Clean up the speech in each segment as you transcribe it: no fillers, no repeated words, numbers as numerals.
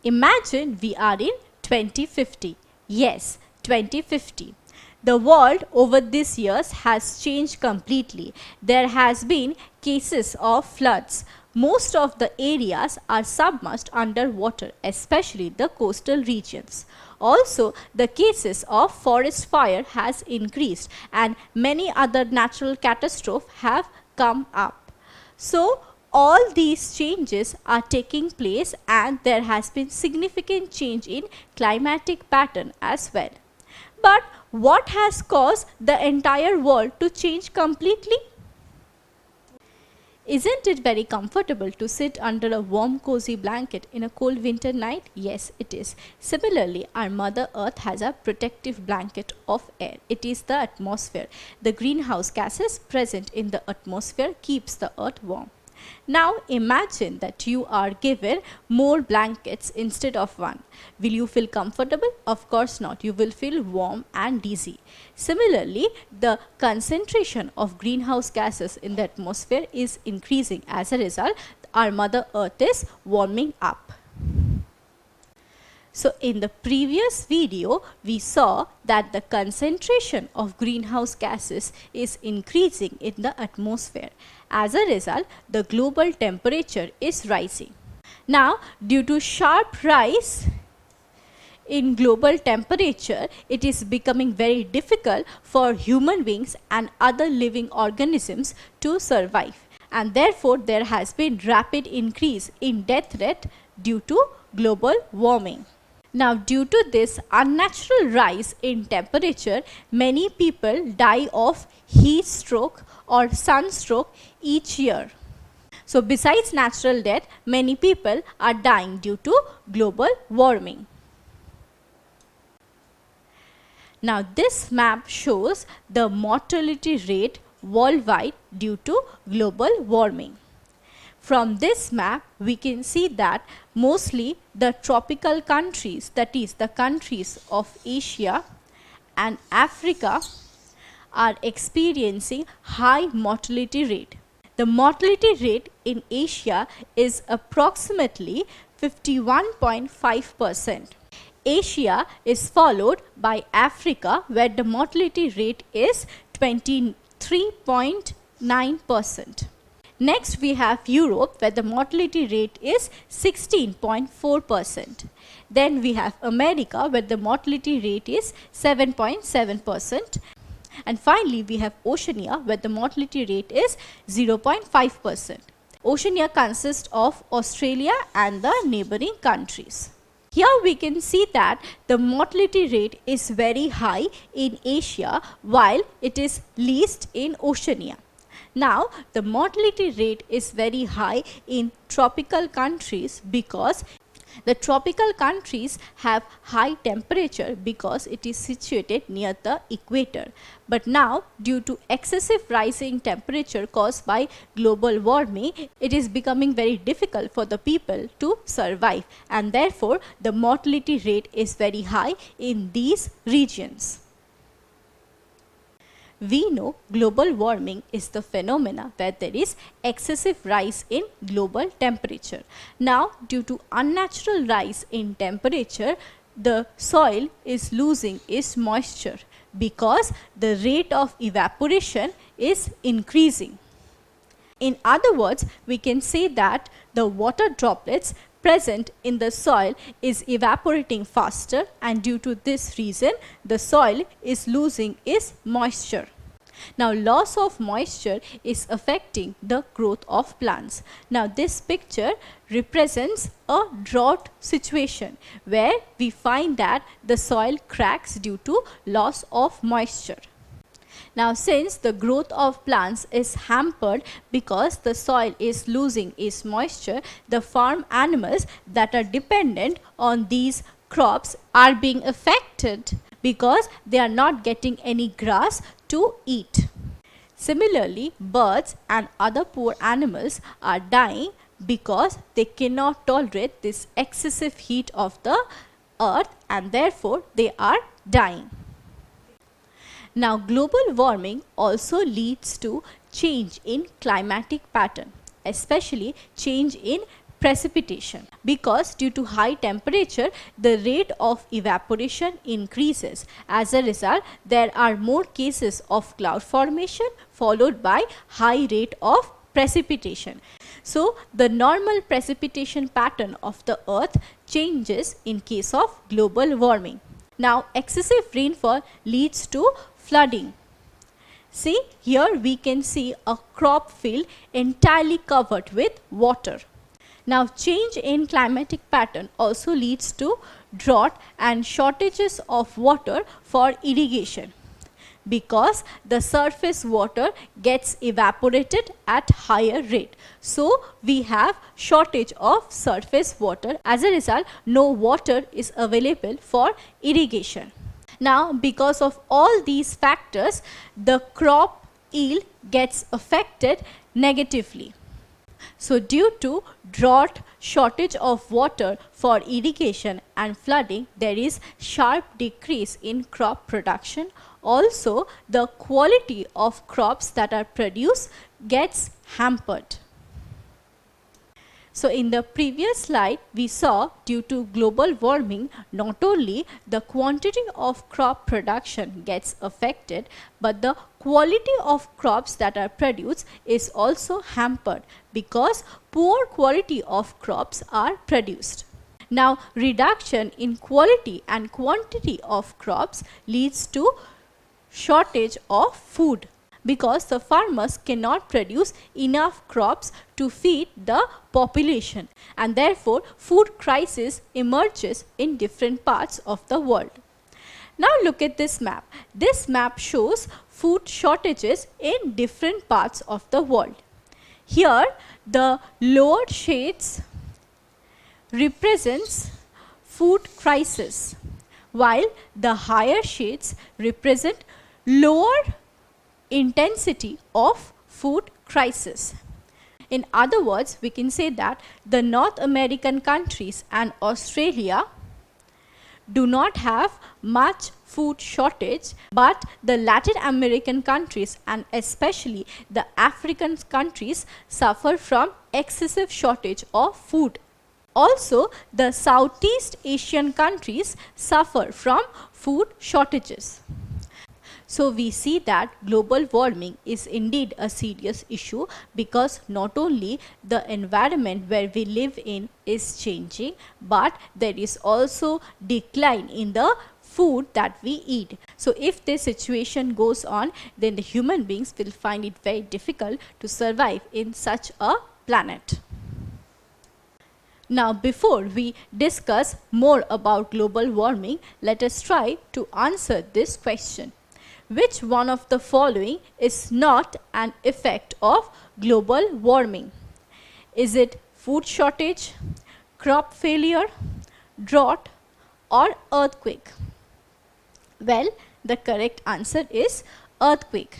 Imagine we are in 2050. Yes, 2050. The world over these years has changed completely. There has been cases of floods. Most of the areas are submerged underwater, especially the coastal regions. Also, the cases of forest fire has increased and many other natural catastrophes have come up. So, all these changes are taking place and there has been significant change in climatic pattern as well. But what has caused the entire world to change completely? Isn't it very comfortable to sit under a warm cozy blanket in a cold winter night? Yes, it is. Similarly, our Mother Earth has a protective blanket of air. It is the atmosphere. The greenhouse gases present in the atmosphere keeps the earth warm. Now imagine that you are given more blankets instead of one. Will you feel comfortable? Of course not. You will feel warm and dizzy. Similarly, the concentration of greenhouse gases in the atmosphere is increasing. As a result, our Mother Earth is warming up. So in the previous video, we saw that the concentration of greenhouse gases is increasing in the atmosphere. As a result, the global temperature is rising. Now, due to sharp rise in global temperature, it is becoming very difficult for human beings and other living organisms to survive. And therefore, there has been rapid increase in death rate due to global warming. Now, due to this unnatural rise in temperature, many people die of heat stroke or sunstroke each year. So, besides natural death, many people are dying due to global warming. Now, this map shows the mortality rate worldwide due to global warming. From this map, we can see that mostly the tropical countries, that is the countries of Asia and Africa, are experiencing high mortality rate. The mortality rate in Asia is approximately 51.5%. Asia is followed by Africa, where the mortality rate is 23.9%. Next, we have Europe, where the mortality rate is 16.4%. Then we have America, where the mortality rate is 7.7%. And finally, we have Oceania, where the mortality rate is 0.5%. Oceania consists of Australia and the neighboring countries. Here we can see that the mortality rate is very high in Asia, while it is least in Oceania. Now, the mortality rate is very high in tropical countries because the tropical countries have high temperature because it is situated near the equator. But now, due to excessive rising temperature caused by global warming, it is becoming very difficult for the people to survive, and therefore the mortality rate is very high in these regions. We know global warming is the phenomena where there is excessive rise in global temperature. Now, due to unnatural rise in temperature, the soil is losing its moisture because the rate of evaporation is increasing. In other words, we can say that the water droplets present in the soil is evaporating faster, and due to this reason the soil is losing its moisture. Now, loss of moisture is affecting the growth of plants. Now, this picture represents a drought situation where we find that the soil cracks due to loss of moisture. Now, since the growth of plants is hampered because the soil is losing its moisture, the farm animals that are dependent on these crops are being affected because they are not getting any grass to eat. Similarly, birds and other poor animals are dying because they cannot tolerate this excessive heat of the earth, and therefore they are dying. Now, global warming also leads to change in climatic pattern, especially change in precipitation, because due to high temperature the rate of evaporation increases. As a result, there are more cases of cloud formation followed by high rate of precipitation. So the normal precipitation pattern of the earth changes in case of global warming. Now excessive rainfall leads to flooding. See, here we can see a crop field entirely covered with water. Now change in climatic pattern also leads to drought and shortages of water for irrigation, because the surface water gets evaporated at higher rate. So we have shortage of surface water. As a result, no water is available for irrigation. Now because of all these factors, the crop yield gets affected negatively. So due to drought, shortage of water for irrigation and flooding, there is sharp decrease in crop production. Also, the quality of crops that are produced gets hampered. So in the previous slide, we saw due to global warming, not only the quantity of crop production gets affected, but the quality of crops that are produced is also hampered, because poor quality of crops are produced. Now reduction in quality and quantity of crops leads to shortage of food, because the farmers cannot produce enough crops to feed the population, and therefore food crisis emerges in different parts of the world. Now look at this map. This map shows food shortages in different parts of the world. Here the lower shades represents food crisis, while the higher shades represent lower intensity of food crisis. In other words, we can say that the North American countries and Australia do not have much food shortage, but the Latin American countries and especially the African countries suffer from excessive shortage of food. Also, the Southeast Asian countries suffer from food shortages. So we see that global warming is indeed a serious issue, because not only the environment where we live in is changing, but there is also decline in the food that we eat. So if this situation goes on, then the human beings will find it very difficult to survive in such a planet. Now before we discuss more about global warming, let us try to answer this question. Which one of the following is not an effect of global warming? Is it food shortage, crop failure, drought, or earthquake? Well, the correct answer is earthquake,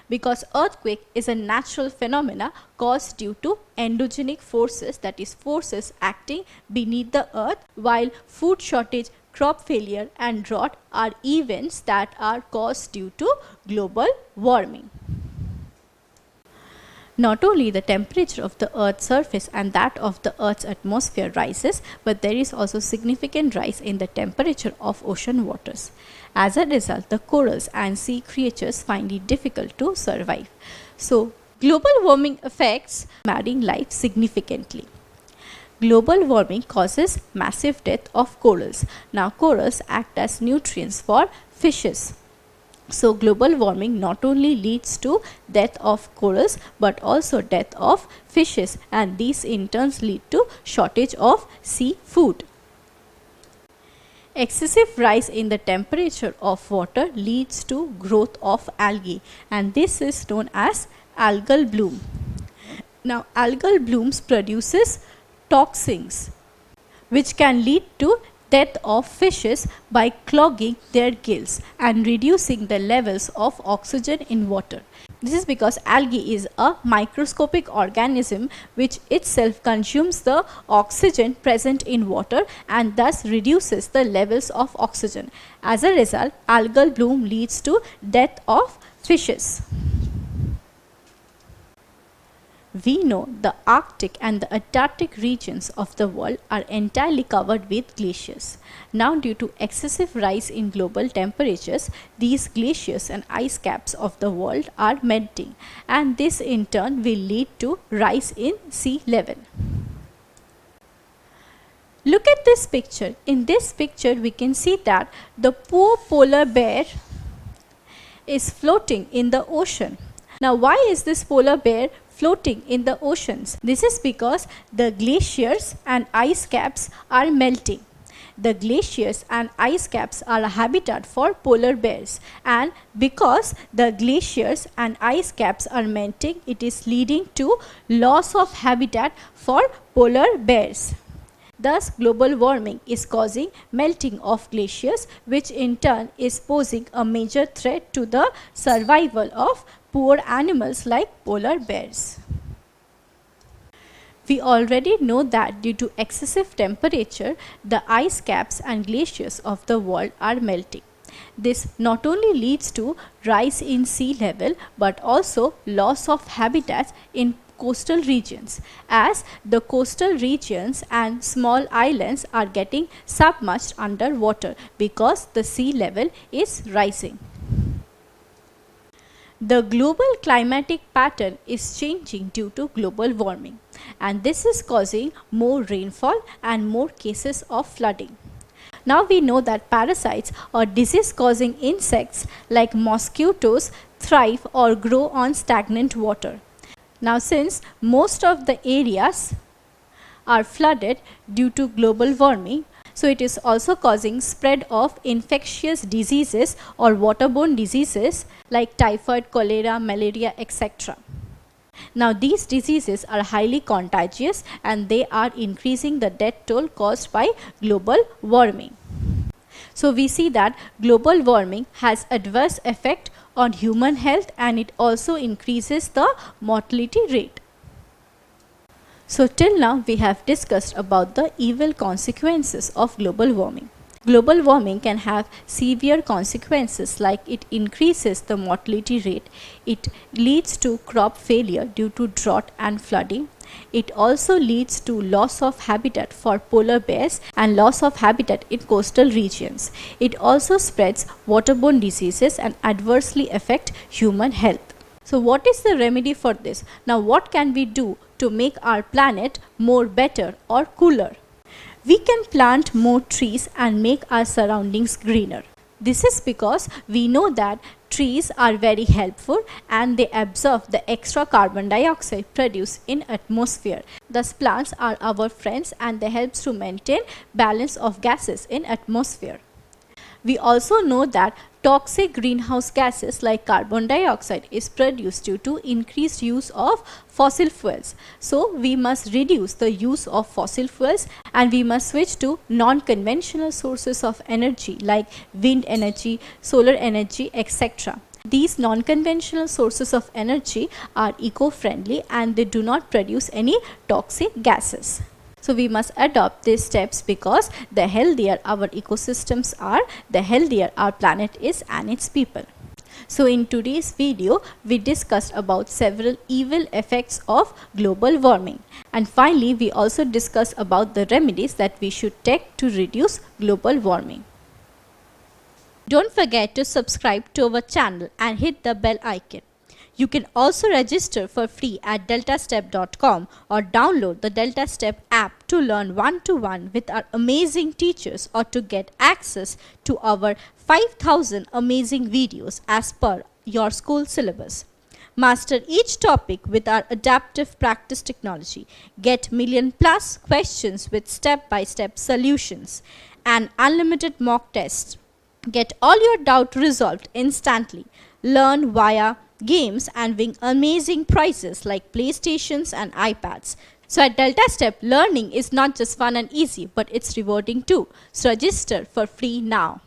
because earthquake is a natural phenomena caused due to endogenic forces, that is forces acting beneath the earth, while food shortage, crop failure and drought are events that are caused due to global warming. Not only the temperature of the earth's surface and that of the earth's atmosphere rises, but there is also significant rise in the temperature of ocean waters. As a result, the corals and sea creatures find it difficult to survive. So, global warming affects marine life significantly. Global warming causes massive death of corals. Now corals act as nutrients for fishes. So global warming not only leads to death of corals but also death of fishes, and these in turn lead to shortage of seafood. Excessive rise in the temperature of water leads to growth of algae, and this is known as algal bloom. Now algal blooms produces toxins which can lead to death of fishes by clogging their gills and reducing the levels of oxygen in water. This is because algae is a microscopic organism which itself consumes the oxygen present in water and thus reduces the levels of oxygen. As a result, algal bloom leads to death of fishes. We know the Arctic and the Antarctic regions of the world are entirely covered with glaciers. Now, due to excessive rise in global temperatures, these glaciers and ice caps of the world are melting, and this in turn will lead to rise in sea level. Look at this picture. In this picture, we can see that the poor polar bear is floating in the ocean. Now, why is this polar bear floating in the oceans? This is because the glaciers and ice caps are melting. The glaciers and ice caps are a habitat for polar bears, and because the glaciers and ice caps are melting, it is leading to loss of habitat for polar bears. Thus, global warming is causing melting of glaciers, which in turn is posing a major threat to the survival of poor animals like polar bears. We already know that due to excessive temperature, the ice caps and glaciers of the world are melting. This not only leads to rise in sea level but also loss of habitats in coastal regions, as the coastal regions and small islands are getting submerged underwater because the sea level is rising. The global climatic pattern is changing due to global warming, and this is causing more rainfall and more cases of flooding. Now we know that parasites or disease causing insects like mosquitoes thrive or grow on stagnant water. Now, since most of the areas are flooded due to global warming, so it is also causing spread of infectious diseases or waterborne diseases like typhoid, cholera, malaria, etc. Now, these diseases are highly contagious and they are increasing the death toll caused by global warming. So, we see that global warming has adverse effect on human health, and it also increases the mortality rate. So till now we have discussed about the evil consequences of global warming. Global warming can have severe consequences like it increases the mortality rate, it leads to crop failure due to drought and flooding, it also leads to loss of habitat for polar bears and loss of habitat in coastal regions. It also spreads waterborne diseases and adversely affect human health. So what is the remedy for this? Now what can we do to make our planet more better or cooler? We can plant more trees and make our surroundings greener. This is because we know that trees are very helpful and they absorb the extra carbon dioxide produced in atmosphere. Thus plants are our friends and they help to maintain balance of gases in atmosphere. We also know that toxic greenhouse gases like carbon dioxide is produced due to increased use of fossil fuels. So we must reduce the use of fossil fuels and we must switch to non-conventional sources of energy like wind energy, solar energy, etc. These non-conventional sources of energy are eco-friendly and they do not produce any toxic gases. So we must adopt these steps because the healthier our ecosystems are, the healthier our planet is and its people. So in today's video, we discussed about several evil effects of global warming. And finally, we also discussed about the remedies that we should take to reduce global warming. Don't forget to subscribe to our channel and hit the bell icon. You can also register for free at DeltaStep.com or download the DeltaStep app to learn one-to-one with our amazing teachers or to get access to our 5,000 amazing videos as per your school syllabus. Master each topic with our adaptive practice technology. Get million-plus questions with step-by-step solutions and unlimited mock tests. Get all your doubt resolved instantly. Learn via games and win amazing prizes like PlayStations and iPads. So at DeltaStep, learning is not just fun and easy, but it's rewarding too. So register for free now.